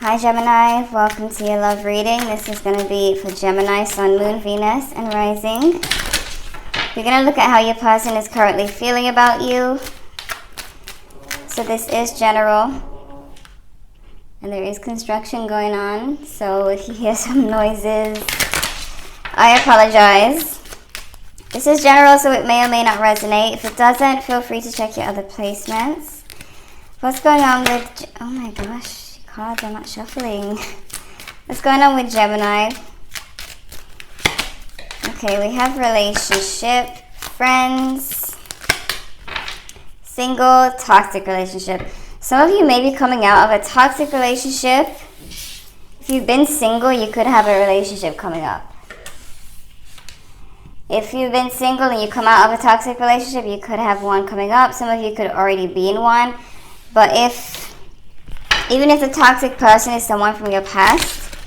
Hi Gemini, welcome to your love reading. This is going to be for Gemini, Sun, Moon, Venus, and Rising. We're going to look at how your person is currently feeling about you. So this is general. And there is construction going on. So if you hear some noises, I apologize. This is general, so it may or may not resonate. If it doesn't, feel free to check your other placements. What's going on with... Oh my gosh. Cards are not shuffling. What's going on with Gemini? Okay, we have relationship, friends, single, toxic relationship. Some of you may be coming out of a toxic relationship. If you've been single, you could have a relationship coming up. If you've been single and you come out of a toxic relationship, you could have one coming up. Some of you could already be in one. But even if the toxic person is someone from your past,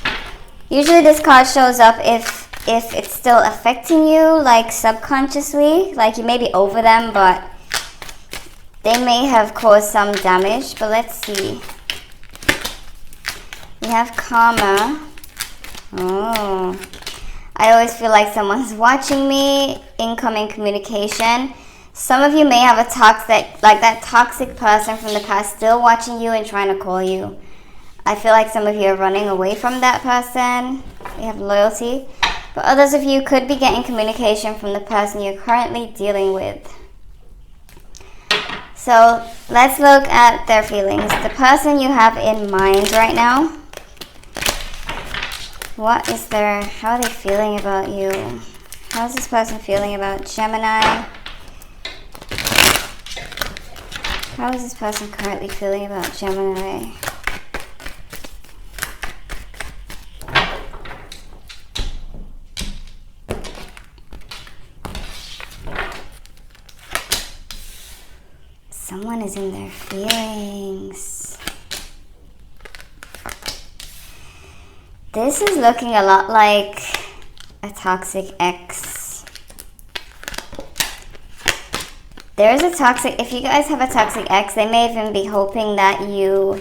usually this card shows up if it's still affecting you, like subconsciously, like you may be over them, but they may have caused some damage. But let's see. We have karma. Oh, I always feel like someone's watching me. Incoming communication. Some of you may have a that toxic person from the past still watching you and trying to call you. I feel like some of you are running away from that person. We have loyalty. But others of you could be getting communication from the person you're currently dealing with. So let's look at their feelings. The person you have in mind right now. How are they feeling about you? How is this person feeling about Gemini? How is this person currently feeling about Gemini? Someone is in their feelings. This is looking a lot like a toxic ex. There is a toxic, if you guys have a toxic ex, they may even be hoping that you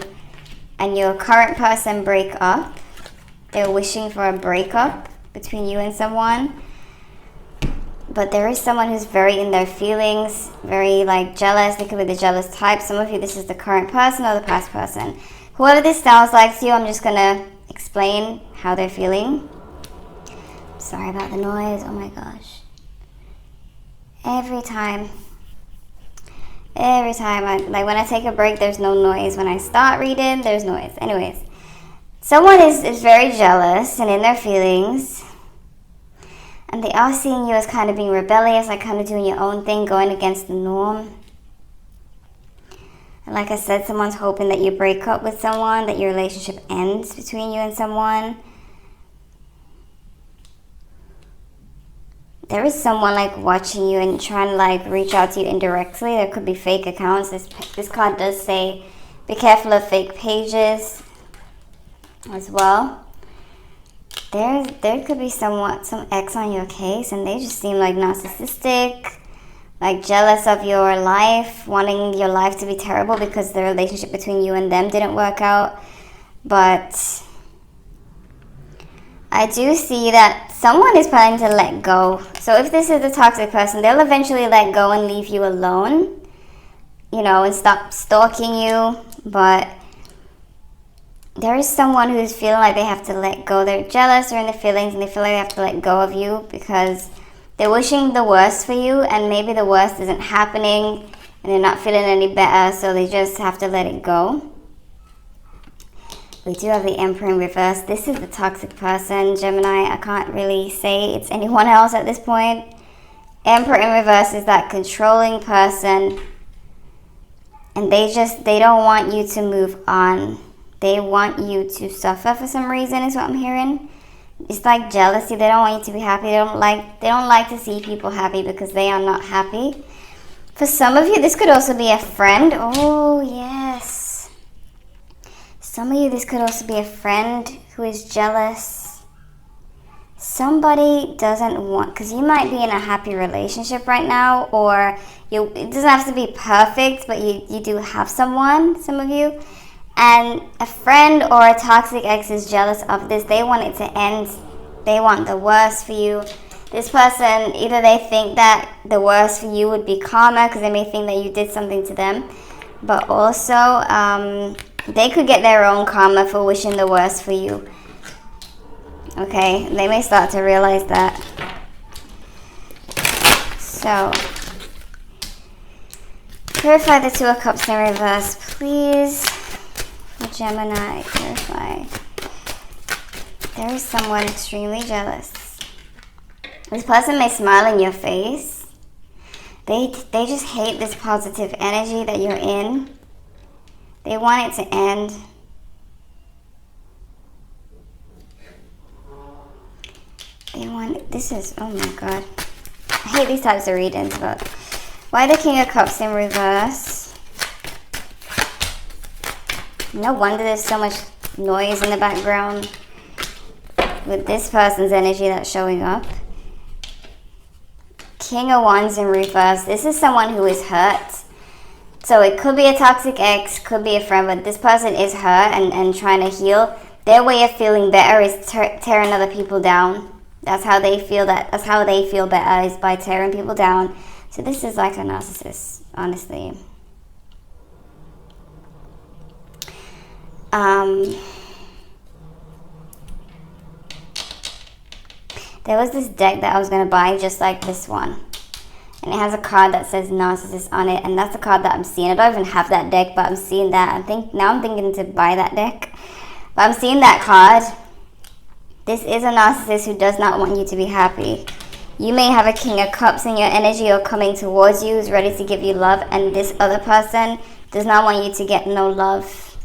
and your current person break up. They're wishing for a breakup between you and someone. But there is someone who's very in their feelings, very jealous. They could be the jealous type. Some of you, this is the current person or the past person. Whoever this sounds like to you, I'm just going to explain how they're feeling. Sorry about the noise. Oh my gosh. Every time when I take a break, there's no noise. When I start reading, there's noise. Anyways, someone is very jealous and in their feelings. And they are seeing you as kind of being rebellious, like kind of doing your own thing, going against the norm. And like I said, someone's hoping that you break up with someone, that your relationship ends between you and someone. There is someone watching you and trying to reach out to you indirectly. There could be fake accounts. This card does say be careful of fake pages as well. There could be some ex on your case, and they just seem narcissistic, jealous of your life, wanting your life to be terrible because the relationship between you and them didn't work out. But I do see that someone is planning to let go. So if this is a toxic person, they'll eventually let go and leave you alone, and stop stalking you. But there is someone who's feeling like they have to let go. They're jealous, they're in their feelings, and they feel like they have to let go of you because they're wishing the worst for you, and maybe the worst isn't happening, and they're not feeling any better, so they just have to let it go. We do have the Emperor in reverse. This is the toxic person, Gemini. I can't really say it's anyone else at this point. Emperor in reverse is that controlling person, and they don't want you to move on. They want you to suffer for some reason, is what I'm hearing. It's like jealousy. They don't want you to be happy. They don't like to see people happy because they are not happy. For some of you, this could also be a friend. Oh, yes. Some of you, this could also be a friend who is jealous. Somebody doesn't want, because you might be in a happy relationship right now, or it doesn't have to be perfect, but you do have someone, some of you, And a friend or a toxic ex is jealous of this. They want it to end. They want the worst for you. This person, either they think that the worst for you would be karma because they may think that you did something to them, but also they could get their own karma for wishing the worst for you. Okay, they may start to realize that. So, clarify the Two of Cups in reverse, please. For Gemini, clarify. There is someone extremely jealous. This person may smile in your face. They just hate this positive energy that you're in. They want it to end. They want, this is, oh my god. I hate these types of readings, but why the King of Cups in reverse? No wonder there's so much noise in the background with this person's energy that's showing up. King of Wands in reverse. This is someone who is hurt. So it could be a toxic ex, could be a friend, but this person is hurt and trying to heal. Their way of feeling better is tearing other people down. That's how they feel that's how they feel better, is by tearing people down. So this is like a narcissist, honestly. There was this deck that I was going to buy just like this one. And it has a card that says narcissist on it. And that's the card that I'm seeing. I don't even have that deck, but I'm seeing that. Now I'm thinking to buy that deck. But I'm seeing that card. This is a narcissist who does not want you to be happy. You may have a King of Cups in your energy or coming towards you who's ready to give you love. And this other person does not want you to get no love.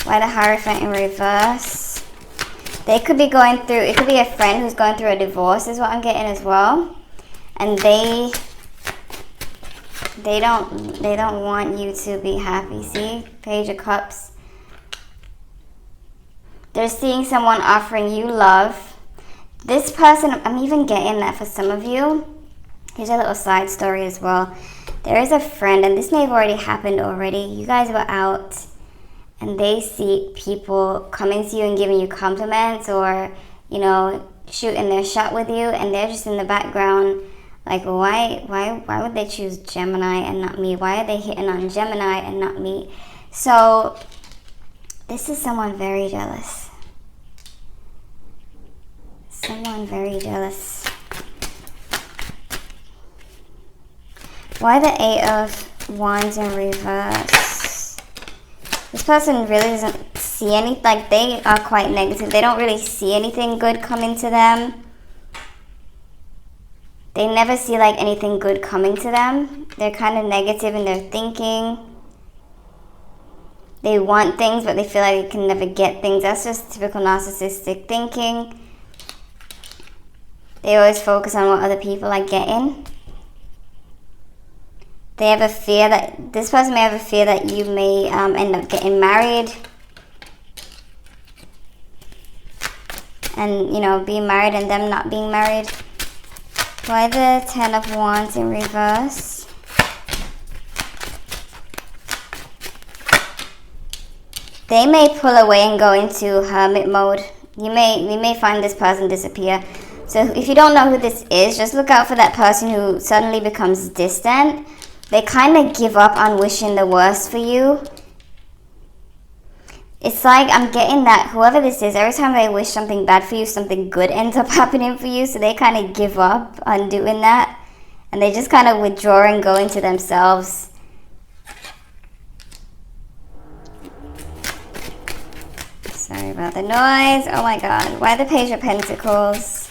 Why the Hierophant in reverse? They could be going through, it could be a friend who's going through a divorce is what I'm getting as well. And they don't want you to be happy. See? Page of Cups. They're seeing someone offering you love. This person, I'm even getting that for some of you. Here's a little side story as well. There is a friend, and this may have already happened already. You guys were out and they see people coming to you and giving you compliments or, you know, shooting their shot with you, and they're just in the background like, why would they choose Gemini and not me? Why are they hitting on Gemini and not me? So this is someone very jealous. Someone very jealous. Why the Eight of Wands in reverse? This person really doesn't see any, like, they are quite negative. They don't really see anything good coming to them. They never see, like, anything good coming to them. They're kind of negative in their thinking. They want things, but they feel like they can never get things. That's just typical narcissistic thinking. They always focus on what other people are getting. They have a fear that, this person may have a fear that you may end up getting married. And, you know, being married and them not being married. Why the Ten of Wands in reverse? They may pull away and go into hermit mode. We may find this person disappear. So if you don't know who this is, just look out for that person who suddenly becomes distant. They kind of give up on wishing the worst for you. It's like I'm getting that whoever this is, every time they wish something bad for you, something good ends up happening for you. So they kind of give up on doing that. And they just kind of withdraw and go into themselves. Sorry about the noise. Oh my god. Why the Page of Pentacles?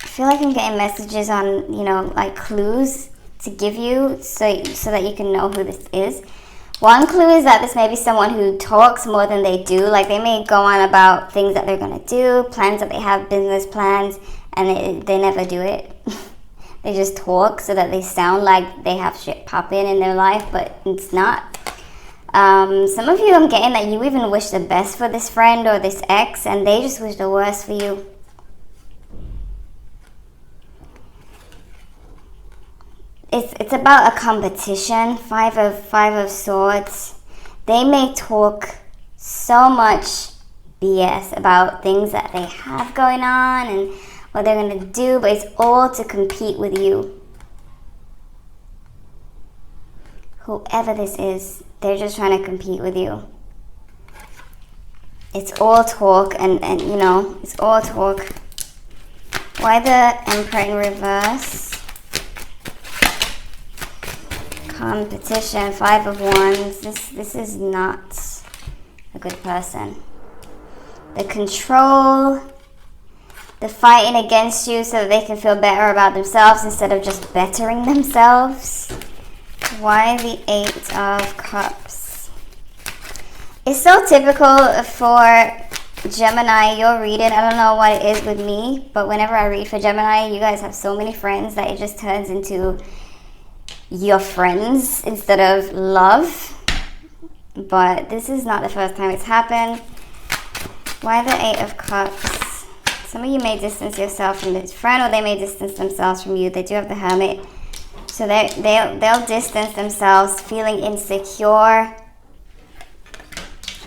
I feel like I'm getting messages on, you know, like clues to give you so that you can know who this is. One clue is that this may be someone who talks more than they do. Like, they may go on about things that they're going to do, plans that they have, business plans, and they never do it. They just talk so that they sound like they have shit popping in their life, but it's not. Some of you, I'm getting that you even wish the best for this friend or this ex, and they just wish the worst for you. it's about a competition. Five of Swords. They may talk so much BS about things that they have going on and what they're going to do, but it's all to compete with you. Whoever this is, they're just trying to compete with you. It's all talk and you know, it's all talk. Why the Emperor in reverse? Competition, Five of Wands. This is not a good person. The control, the fighting against you so that they can feel better about themselves instead of just bettering themselves. Why the Eight of Cups? It's so typical for Gemini, your reading. I don't know what it is with me, but whenever I read for Gemini, you guys have so many friends that it just turns into your friends instead of love. But this is not the first time it's happened. Why the Eight of Cups? Some of you may distance yourself from this friend, or they may distance themselves from you. They do have the Hermit. So they'll distance themselves, feeling insecure.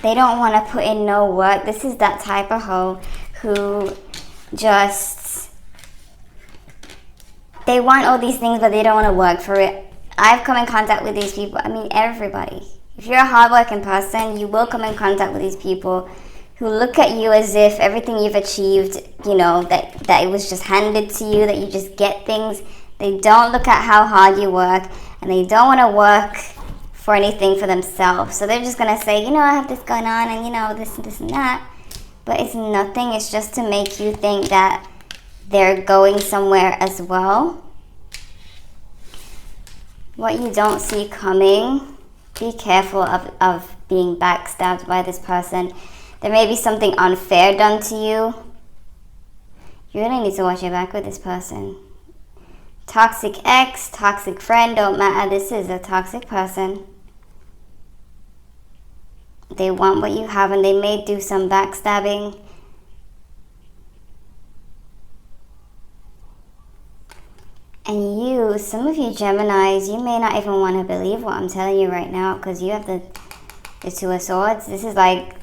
They don't want to put in no work. This is that type of hoe who just, they want all these things, but they don't want to work for it. I've come in contact with these people. I mean, everybody. If you're a hardworking person, you will come in contact with these people who look at you as if everything you've achieved, you know, that it was just handed to you, that you just get things. They don't look at how hard you work, and they don't want to work for anything for themselves. So they're just going to say, you know, I have this going on, and you know, this and that. But it's nothing. It's just to make you think that they're going somewhere as well. What you don't see coming, be careful of being backstabbed by this person. There may be something unfair done to you. You really need to watch your back with this person. Toxic ex, toxic friend, don't matter. This is a toxic person. They want what you have, and they may do some backstabbing. And you, some of you Geminis, you may not even want to believe what I'm telling you right now, because you have the Two of Swords. This is like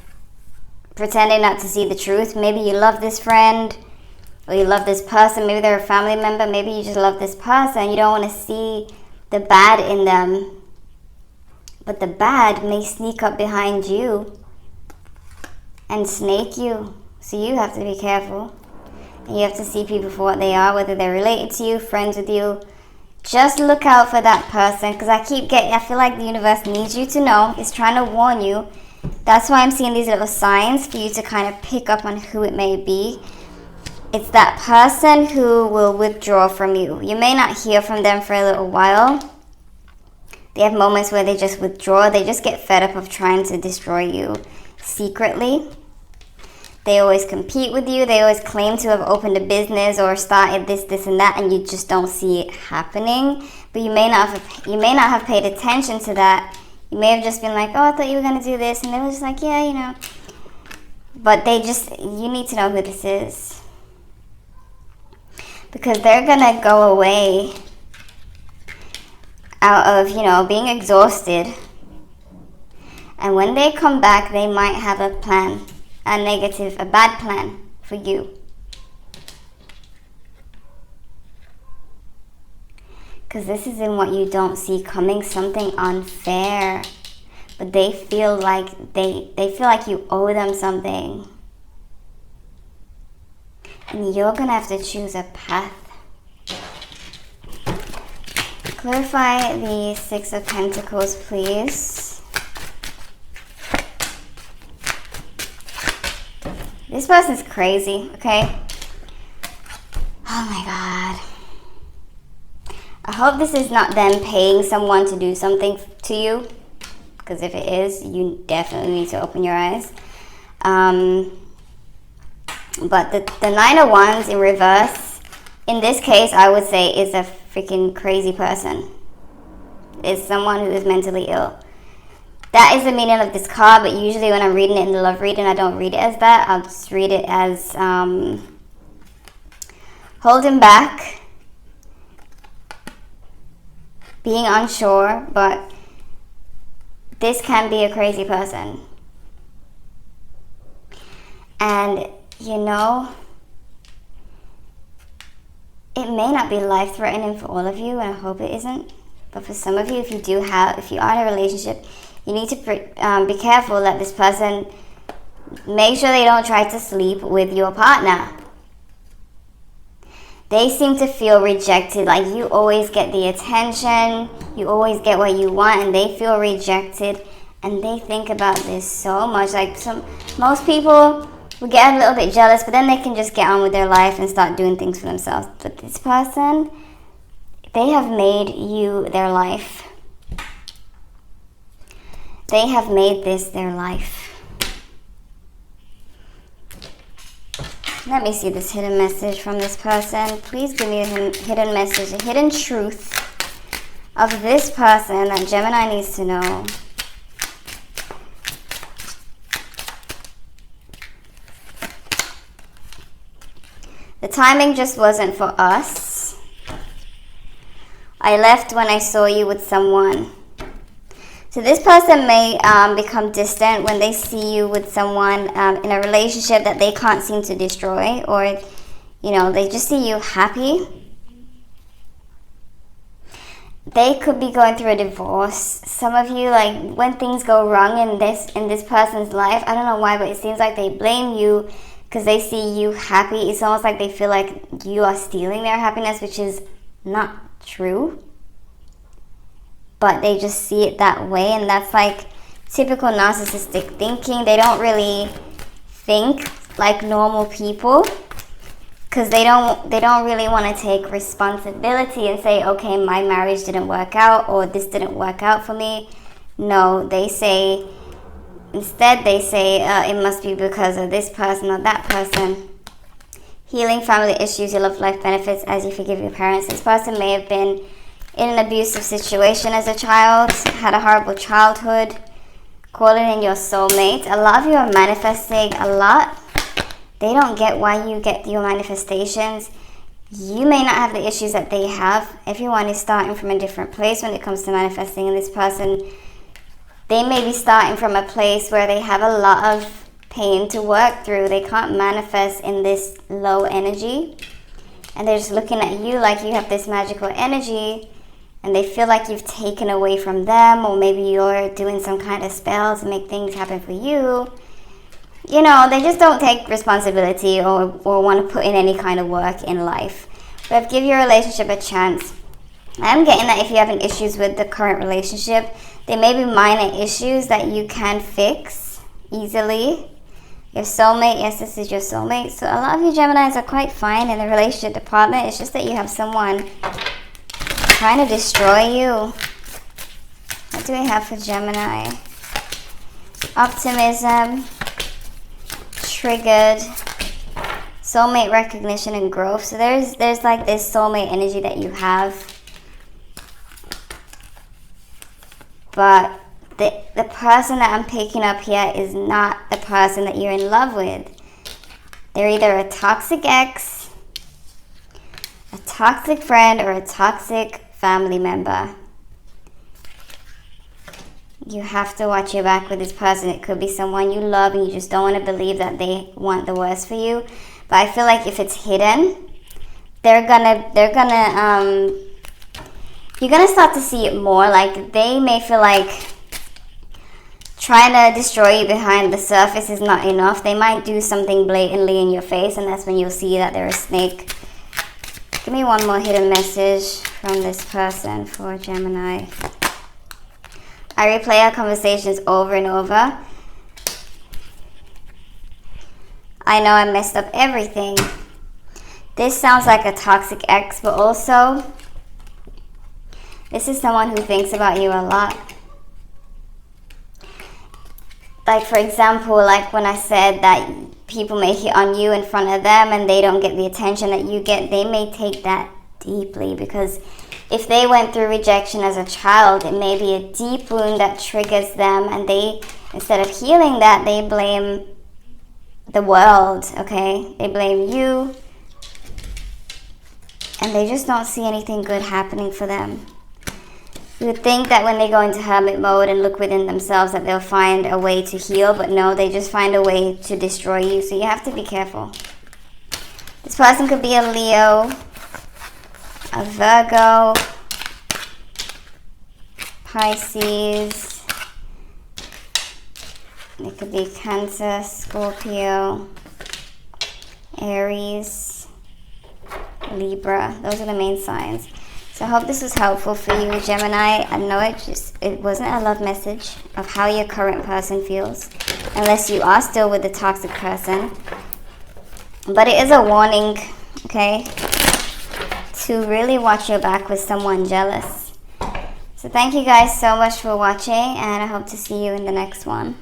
pretending not to see the truth. Maybe you love this friend, or you love this person. Maybe they're a family member. Maybe you just love this person. You don't want to see the bad in them. But the bad may sneak up behind you and snake you. So you have to be careful. And you have to see people for what they are, whether they're related to you, friends with you. Just look out for that person, because I feel like the universe needs you to know. It's trying to warn you. That's why I'm seeing these little signs for you to kind of pick up on who it may be. It's that person who will withdraw from you. You may not hear from them for a little while. They have moments where they just withdraw. They just get fed up of trying to destroy you secretly. They always compete with you. They always claim to have opened a business or started this, and that, and you just don't see it happening. But you may not have paid attention to that. You may have just been like, oh, I thought you were going to do this. And they were just like, yeah, you know. But you need to know who this is. Because they're going to go away out of, you know, being exhausted. And when they come back, they might have a plan, a bad plan for you. Because this is in what you don't see coming, something unfair. But they feel like you owe them something. And you're going to have to choose a path. Clarify the Six of Pentacles, please. This person's crazy, okay? Oh my God. I hope this is not them paying someone to do something to you. Because if it is, you definitely need to open your eyes. But the Nine of Wands in reverse, in this case, I would say is a freaking crazy person. It's someone who is mentally ill. That is the meaning of this card, but usually when I'm reading it in the love reading, I don't read it as that. I'll just read it as holding back, being unsure, but this can be a crazy person. And, you know, it may not be life-threatening for all of you, and I hope it isn't. But for some of you, if you are in a relationship, you need to be careful that this person, make sure they don't try to sleep with your partner. They seem to feel rejected, like you always get the attention, you always get what you want, and they feel rejected, and they think about this so much. Like most people will get a little bit jealous, but then they can just get on with their life and start doing things for themselves. But this person, they have made you their life. They have made this their life. Let me see this hidden message from this person. Please give me a hidden message, a hidden truth of this person that Gemini needs to know. The timing just wasn't for us. I left when I saw you with someone. So this person may become distant when they see you with someone in a relationship that they can't seem to destroy, or, you know, they just see you happy. They could be going through a divorce. Some of you, like, when things go wrong in this person's life, I don't know why, but it seems like they blame you because they see you happy. It's almost like they feel like you are stealing their happiness, which is not true. But they just see it that way, and that's like typical narcissistic thinking. They don't really think like normal people because they don't really want to take responsibility and say, okay, my marriage didn't work out, or this didn't work out for me. No, instead they say it must be because of this person or that person. Healing family issues, your love life benefits as you forgive your parents. This person may have been in an abusive situation as a child, had a horrible childhood, calling in your soulmate. A lot of you are manifesting a lot. They don't get why you get your manifestations. You may not have the issues that they have. Everyone is starting from a different place when it comes to manifesting, and this person, they may be starting from a place where they have a lot of pain to work through. They can't manifest in this low energy, and they're just looking at you like you have this magical energy, and they feel like you've taken away from them, or maybe you're doing some kind of spell to make things happen for you. You know, they just don't take responsibility or want to put in any kind of work in life. But give your relationship a chance. I'm getting that if you're having issues with the current relationship, there may be minor issues that you can fix easily. Your soulmate, yes, this is your soulmate. So a lot of you Geminis are quite fine in the relationship department. It's just that you have someone trying to destroy you. What do we have for Gemini? Optimism, triggered, soulmate recognition and growth. So there's like this soulmate energy that you have. But the person that I'm picking up here is not the person that you're in love with. They're either a toxic ex, a toxic friend, or a toxic family member. You have to watch your back with this person. It could be someone you love and you just don't want to believe that they want the worst for you. But I feel like if it's hidden, you're gonna start to see it more. Like, they may feel like trying to destroy you behind the surface is not enough. They might do something blatantly in your face, and that's when you'll see that they're a snake. Give me one more hidden message from this person for Gemini. I replay our conversations over and over. I know I messed up everything. This sounds like a toxic ex, but also this is someone who thinks about you a lot. Like, for example, like when I said that people may hit on you in front of them and they don't get the attention that you get, they may take that deeply, because if they went through rejection as a child, it may be a deep wound that triggers them, and they, instead of healing that, they blame the world, okay? They blame you, and they just don't see anything good happening for them. You would think that when they go into hermit mode and look within themselves that they'll find a way to heal, but no, they just find a way to destroy you. So you have to be careful. This person could be a Leo, a Virgo, Pisces. It could be Cancer, Scorpio, Aries, Libra. Those are the main signs. So I hope this was helpful for you, Gemini. I know it wasn't a love message of how your current person feels, unless you are still with the toxic person. But it is a warning, okay, to really watch your back with someone jealous. So thank you guys so much for watching, and I hope to see you in the next one.